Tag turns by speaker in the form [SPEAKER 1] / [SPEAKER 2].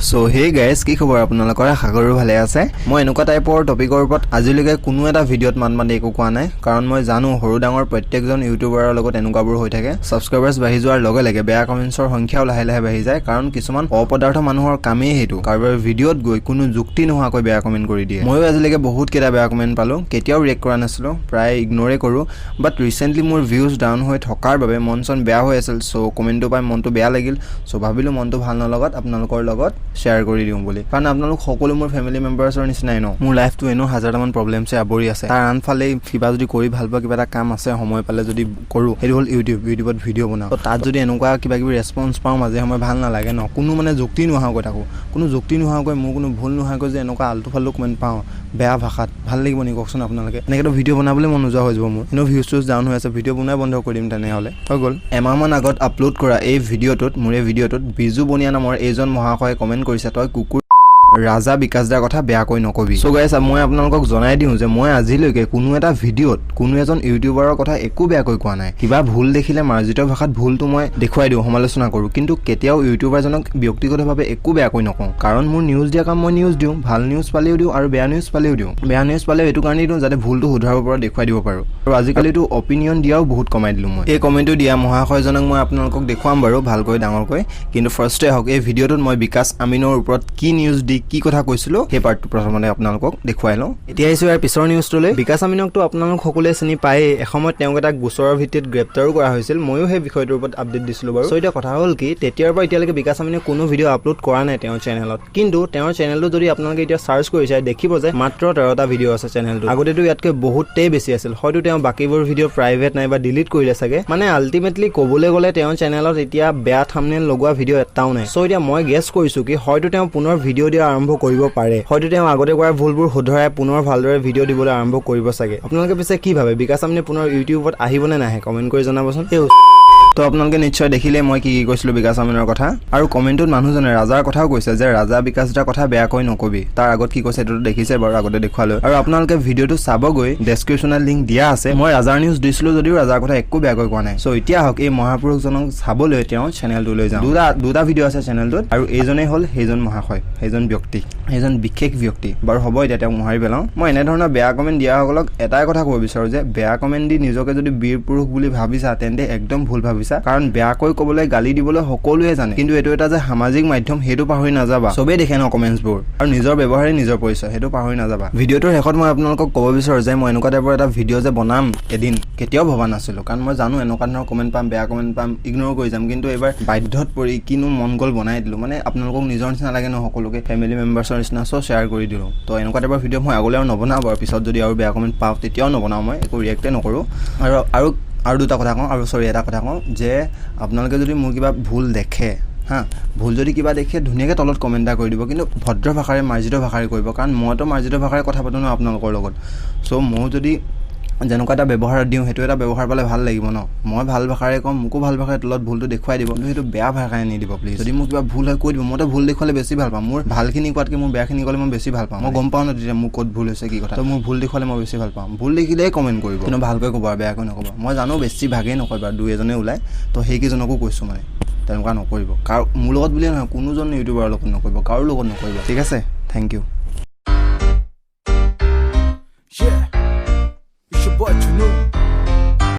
[SPEAKER 1] so hey guys কি খবৰ আপোনালোকৰ আশা কৰো ভালে আছে মই এনেকুৱা টাইপৰ টপিকৰ ওপৰত আজিলৈকে কোনো এটা ভিডিঅ'ত মানমানে একো কোৱা নাই কাৰণ মই জানো সৰু ডাঙৰ প্ৰত্যেকজন ইউটিউবাৰৰ লগত এনেকুৱাবোৰ হৈ থাকে সাবস্ক্ৰাইবাৰ্স বাঢ়ি যোৱাৰ লগে লগে বেয়া কমেন্টছৰ সংখ্যাও লাহে লাহে বাঢ়ি যায় কাৰণ কিছুমান অপদাৰ্থ মানুহৰ কামেই হেতু কাৰোবাৰ ভিডিঅ'ত গৈ কোনো যুক্তি নোহোৱাকৈ বেয়া কমেন্ট কৰি দিয়ে ময়ো আজিলৈকে বহুত কেইটা বেয়া কমেন্ট পালো কেতিয়াও ৰিয়েক্ট কৰা নাছিলো প্ৰায় ইগনৰে কৰো বাট ৰিসেন্টলি মোৰ ভিউজ ডাউন হৈ থকাৰ বাবে মনচন বেয়া হৈ আছিল সো কমেন্টটো পাই মনটো বেয়া লাগিল সো ভাবিলো মনটো ভাল নলগত আপোনালোকৰ লগত শেয়াৰ কৰি দিওঁ বুলি কাৰণ আপোনালোক সকলো মোৰ ফ্যামিলি মেম্বাৰ্ছৰ নিচিনাই ন মোৰ লাইফটো এনো হাজাৰটামান প্ৰবলেমছে আবৰি আছে তাৰ আনফালে কিবা যদি কৰি ভাল পোৱা কিবা এটা কাম আছে সময় পালে যদি কৰো হেৰি হল ইউটিউবত ভিডিঅ' বনাও তো তাত যদি এনেকুৱা কিবা কিবি ৰেসপন্স পাওঁ মাজে সময় ভাল নালাগে ন কোনো মানে যুক্তি নোহোৱাকৈ থাকো কোনো যুক্তি নোহোৱাকৈ মোৰ কোনো ভুল নোহোৱাকৈ যে এনেকুৱা আলতু ফালতু কমেন্ট পাওঁ বেয়া ভাষাত ভাল লাগিব নি কওকচোন আপোনালোকে এনেকেতো ভিডিঅ' বনাবলৈ মন নোযোৱা হৈ যাব মোৰ এনো ভিউজ ডাউন হৈ আছে ভিডিঅ' বনাই বন্ধ কৰি দিম তেনেহ'লে হৈ গ'ল এমাহমান আগত আপলোড কৰা এই ভিডিঅ'টোত মোৰ এই ভিডিঅ'টোত বিজু বনিয়া নামৰ এইজন মহাশয়ে কমেন্ট কৰিছে তই কুকুৰ ৰাজা বিকাশ দাৰ কথা বেয়া কৈ নকবি সো গাইস মই আপোনালোকক জনাই দিওঁ যে মই আজিলৈকে কোনো এটা ভিডিঅ'ত কোনো এজন ইউটিউবাৰৰ কথা একো বেয়া কৈ কোৱা নাই কিবা ভুল দেখিলে মাৰ্জিত ভাষাত ভুলটো মই দেখুৱাই দিওঁ সমালোচনা কৰো কিন্তু কেতিয়াও ইউটিউবাৰজনক ব্যক্তিগতভাৱে একো বেয়া কৈ নকওঁ কাৰণ মোৰ নিউজ দিয়া কাম মই নিউজ দিওঁ ভাল নিউজ পালেও দিওঁ আৰু বেয়া নিউজ পালেও দিওঁ বেয়া নিউজ পালেও এটো কাৰণেই দিওঁ যাতে ভুলটো শুধৰাব পৰা দেখুৱাই দিব পাৰো আৰু আজিকালিটো অপিনিয়ন দিয়াও বহুত কমাই দিলো মই এই কমেন্টটো দিয়া মহাশয়জনক মই আপোনালোকক দেখুৱাম বাৰু ভালকৈ ডাঙৰকৈ কিন্তু ফাৰ্ষ্টে হক এই ভিডিঅ'টোত মই বিকাশ আমিনৰ ওপৰত কি নিউজ দি কি কথা কৈছিলো সেই পাৰ্টটো প্ৰথমতে আপোনালোকক দেখুৱাই লওঁ এতিয়া আহিছো ইয়াৰ পিছৰ নিউজটোলৈ বিকাশ আমিনকটো আপোনালোক সকলোৱে চিনি পায়ে এসময়ত তেওঁক এটা গোচৰৰ ভিত্তিত গ্ৰেপ্তাৰো কৰা হৈছিল ময়ো সেই বিষয়টোৰ ওপৰত আপডেট দিছিলো বাৰু সো এটা কথা হ'ল কি তেতিয়াৰ পৰা এতিয়ালৈকে বিকাশ আমিনে কোনো ভিডিঅ' আপলোড কৰা নাই তেওঁৰ চেনেলত কিন্তু তেওঁৰ চেনেলটো যদি আপোনালোকে এতিয়া সাৰ্চ কৰি চাই দেখিব যে মাত্ৰ 13টা ভিডিঅ' আছে চেনেলটো আগতেটো ইয়াতকৈ বহুতেই বেছি আছিল হয়তো তেওঁ বাকিবোৰ ভিডিঅ' প্ৰাইভেট নাইবা ডিলিট কৰিলে চাগে মানে আলটিমেটলি ক'বলৈ গ'লে তেওঁৰ চেনেলত এতিয়া বেয়া থাম্বনেল লগোৱা ভিডিঅ' এটাও নাই সো এতিয়া মই গেছ কৰিছো কি হয়তো তেওঁ পুনৰ ভিডিঅ' দিয়া আৰম্ভ কৰিব পাৰে হয়তো তেওঁ আগতে কৰা ভুলবোৰ শুধৰাই পুনৰ ভালদৰে ভিডিঅ' দিবলৈ আৰম্ভ কৰিব চাগে আপোনালোকে পিছে কি ভাবে বিকাশ আমিনে পুনৰ ইউটিউবত আহিবনে নাহে কমেন্ট কৰি জনাবচোন তো আপোনালোকে নিশ্চয় দেখিলে মই কি কৈছিলো বিকাশ আমিনৰ কথা আৰু কমেন্টত মানুহজনে ৰাজাৰ কথাও কৈছে যে ৰাজা বিকাশ দাৰ কথা বেয়া কৈ নকবি তাৰ আগত কি কৈছে এটো দেখিছে বাৰু আগতে দেখুৱালো আৰু আপোনালোকে ভিডিঅ'টো চাবগৈ ডেসক্ৰিপচনত লিংক দিয়া আছে মই ৰাজাৰ নিউজ দিছিলো যদিও ৰাজাৰ কথা একো বেয়া কৈ কোৱা নাই সো এতিয়া হক এই মহাপুৰুষজনক চাবলৈ তেওঁ চেনেলটো লৈ যাওঁ দুটা ভিডিঅ' আছে চেনেলটোত আৰু এইজনেই হ'ল সেইজন মহাশয় সেইজন ব্যক্তি সেইজন বিশেষ ব্যক্তি বাৰু হ'ব এতিয়া তেওঁক মোহাৰি পেলাওঁ মই এনে ধৰণৰ বেয়া কমেন্ট দিয়াসকলক এটাই কথা ক'ব বিচাৰো যে বেয়া কমেন্ট দি নিজকে যদি বীৰ পুৰুষ বুলি ভাবিছা তেন্তে একদম ভুল ভাবিছা কাৰণ বেয়াকৈ ক'বলৈ গালি দিবলৈ সকলোৱে জানে কিন্তু এটো এটা যে সামাজিক মাধ্যম হেতু পাহৰি নাযাবা সবে দেখে ন কমেন্টছবোৰ আৰু নিজৰ ব্যৱহাৰে নিজৰ পৰিচয় হেতু পাহৰি নাযাবা ভিডিঅ'টোৰ শেষত মই আপোনালোকক ক'ব বিচাৰো যে মই এনেকুৱা টাইপৰ এটা ভিডিঅ' যে বনাম এদিন কেতিয়াও ভবা নাছিলো কাৰণ মই জানো এনেকুৱা ধৰণৰ কমেন্ট পাম বেয়া কমেন্ট পাম ইগনোৰ কৰি যাম কিন্তু এবাৰ বাধ্যত পৰি কিনো মন গ'ল বনাই দিলো মানে আপোনালোকক নিজৰ নিচিনা লাগে ন সকলোকে ফ্যামিলি মেম্বাৰ্ছৰ নিচিনা সো শেয়াৰ কৰি দিলো তো এনেকুৱা টাইপৰ ভিডিঅ' মই আগলৈ আৰু নবনাও বাৰু পিছত যদি আৰু বেয়া কমেন্ট পাওঁ তেতিয়াও নবনাও মই একো ৰিয়েক্টে নকৰো আৰু দুটা কথা কওঁ আৰু সৰি এটা কথা কওঁ যে আপোনালোকে যদি মোৰ কিবা ভুল দেখে ভুল যদি কিবা দেখে ধুনীয়াকৈ তলত কমেন্ট এটা কৰি দিব কিন্তু ভদ্ৰ ভাষাৰে মাৰ্জিত ভাষাৰে কৰিব কাৰণ মইতো মাৰ্জিত ভাষাৰে কথা পাতো ন আপোনালোকৰ লগত সো মই যদি যেনেকুৱা এটা ব্যৱহাৰ দিওঁ সেইটো এটা ব্যৱহাৰ পালে ভাল লাগিব ন মই ভাল ভাষাৰে কম মোকো ভাল ভাষাৰে তলত ভুলটো দেখুৱাই দিব কিন্তু সেইটো বেয়া ভাষাৰে নিদিব প্লিজ যদি মোৰ কিবা ভুল হয় কৈ দিব মইতো ভুল দেখুৱালে বেছি ভাল পাম মোৰ ভালখিনি কোৱাতকৈ মোৰ বেয়াখিনি ক'লে মই বেছি ভাল পাম মই গম পাওঁ ন তেতিয়া মোৰ ক'ত ভুল হৈছে কি কথা তো মোৰ ভুল দেখুৱালে মই বেছি ভাল পাম ভুল দেখিলেই কমেণ্ট কৰিব কিন্তু ভালকৈ ক'ব আৰু বেয়াকৈ নক'ব মই জানো বেছি ভাগেই নকয় বাৰু দুই এজনে ওলায় তো সেইকেইজনকো কৈছোঁ মানে তেনেকুৱা নকৰিব মোৰ লগত বুলিয়ে নহয় কোনোজন ইউটিউবাৰৰ লগত নকৰিব কাৰো লগত নকৰিব ঠিক আছে থেংক ইউ